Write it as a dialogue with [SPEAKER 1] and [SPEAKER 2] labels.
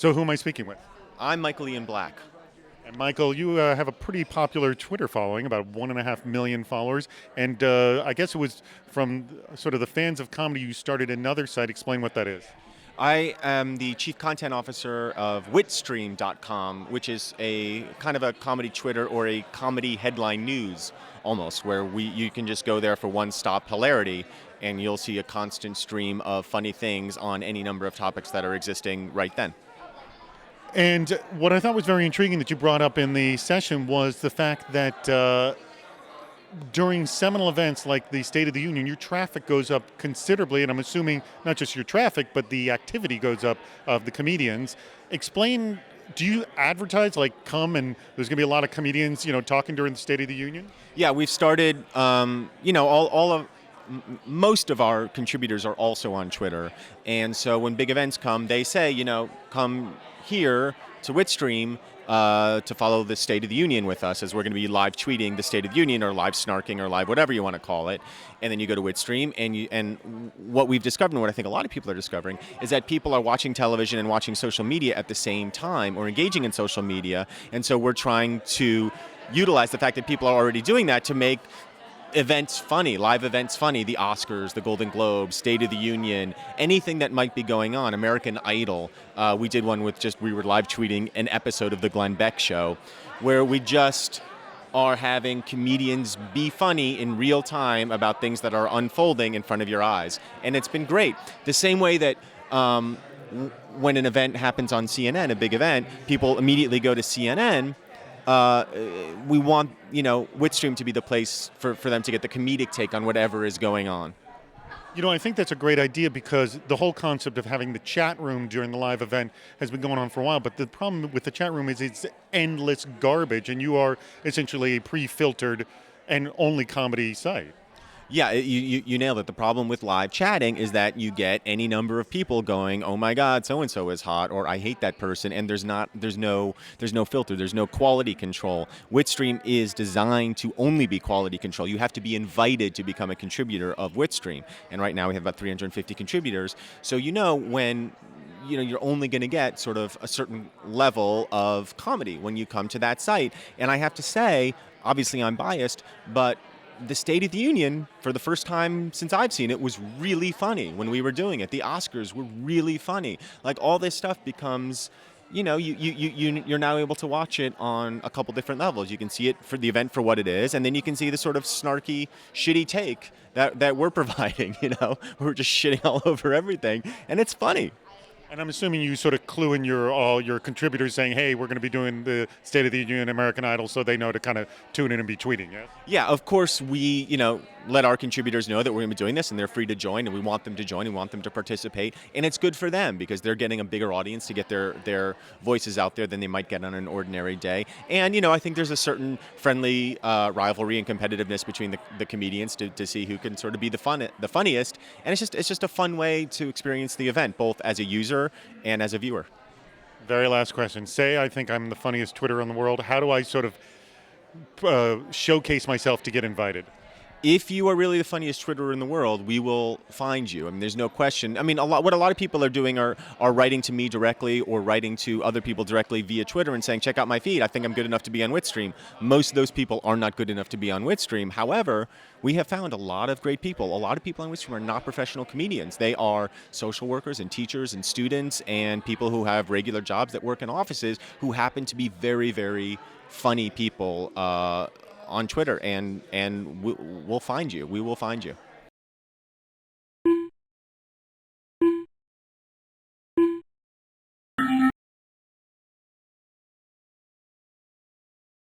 [SPEAKER 1] So who am I speaking with?
[SPEAKER 2] I'm Michael Ian Black.
[SPEAKER 1] And Michael, you have a pretty popular Twitter following, about 1.5 million followers, and I guess it was from sort of the fans of comedy you started another site. Explain what that is.
[SPEAKER 2] I am the chief content officer of WitStream.com, which is a kind of a comedy Twitter or a comedy headline news almost, where you can just go there for one-stop hilarity, and you'll see a constant stream of funny things on any number of topics that are existing right then.
[SPEAKER 1] And what I thought was very intriguing that you brought up in the session was the fact that during seminal events like the State of the Union, your traffic goes up considerably, and I'm assuming not just your traffic, but the activity goes up of the comedians. Explain, do you advertise, like come and there's going to be a lot of comedians, talking during the State of the Union?
[SPEAKER 2] Yeah, we've started, all of most of our contributors are also on Twitter. And so when big events come, they say, come here to WitStream to follow the State of the Union with us, as we're going to be live tweeting the State of the Union or live snarking or live whatever you want to call it. And then you go to WitStream, and what we've discovered, and what I think a lot of people are discovering, is that people are watching television and watching social media at the same time, or engaging in social media. And so we're trying to utilize the fact that people are already doing that to make events funny, live events funny, the Oscars, the Golden Globes, State of the Union, anything that might be going on, American Idol. We did one we were live tweeting an episode of the Glenn Beck Show, where we just are having comedians be funny in real time about things that are unfolding in front of your eyes. And it's been great. The same way that when an event happens on CNN, a big event, people immediately go to CNN. We want, WitStream to be the place for them to get the comedic take on whatever is going on.
[SPEAKER 1] I think that's a great idea because the whole concept of having the chat room during the live event has been going on for a while. But the problem with the chat room is it's endless garbage, and you are essentially a pre-filtered and only comedy site.
[SPEAKER 2] Yeah, you nailed it. The problem with live chatting is that you get any number of people going, "Oh my God, so and so is hot," or "I hate that person," and there's no filter, there's no quality control. WitStream is designed to only be quality control. You have to be invited to become a contributor of WitStream, and right now we have about 350 contributors. So when you're only going to get sort of a certain level of comedy when you come to that site. And I have to say, obviously I'm biased, but the State of the Union, for the first time since I've seen it, was really funny when we were doing it. The Oscars were really funny. Like, all this stuff becomes, you're now able to watch it on a couple different levels. You can see it for the event for what it is, and then you can see the sort of snarky, shitty take that we're providing. We're just shitting all over everything, and it's funny.
[SPEAKER 1] And I'm assuming you sort of clue in all your contributors saying, hey, we're going to be doing the State of the Union, American Idol, so they know to kind of tune in and be tweeting, yeah?
[SPEAKER 2] Yeah, of course we, let our contributors know that we're going to be doing this, and they're free to join, and we want them to join, and we want them to participate. And it's good for them because they're getting a bigger audience to get their voices out there than they might get on an ordinary day. And, I think there's a certain friendly rivalry and competitiveness between the comedians to see who can sort of be the funniest. And it's just a fun way to experience the event, both as a user and as a viewer.
[SPEAKER 1] Very last question. Say I think I'm the funniest Twitterer in the world. How do I sort of showcase myself to get invited?
[SPEAKER 2] If you are really the funniest Twitterer in the world, we will find you. I mean, there's no question. I mean, what a lot of people are doing are writing to me directly or writing to other people directly via Twitter and saying, check out my feed. I think I'm good enough to be on WitStream. Most of those people are not good enough to be on WitStream. However, we have found a lot of great people. A lot of people on WitStream are not professional comedians. They are social workers and teachers and students and people who have regular jobs that work in offices who happen to be very, very funny people on Twitter, and we'll find you. We will find you.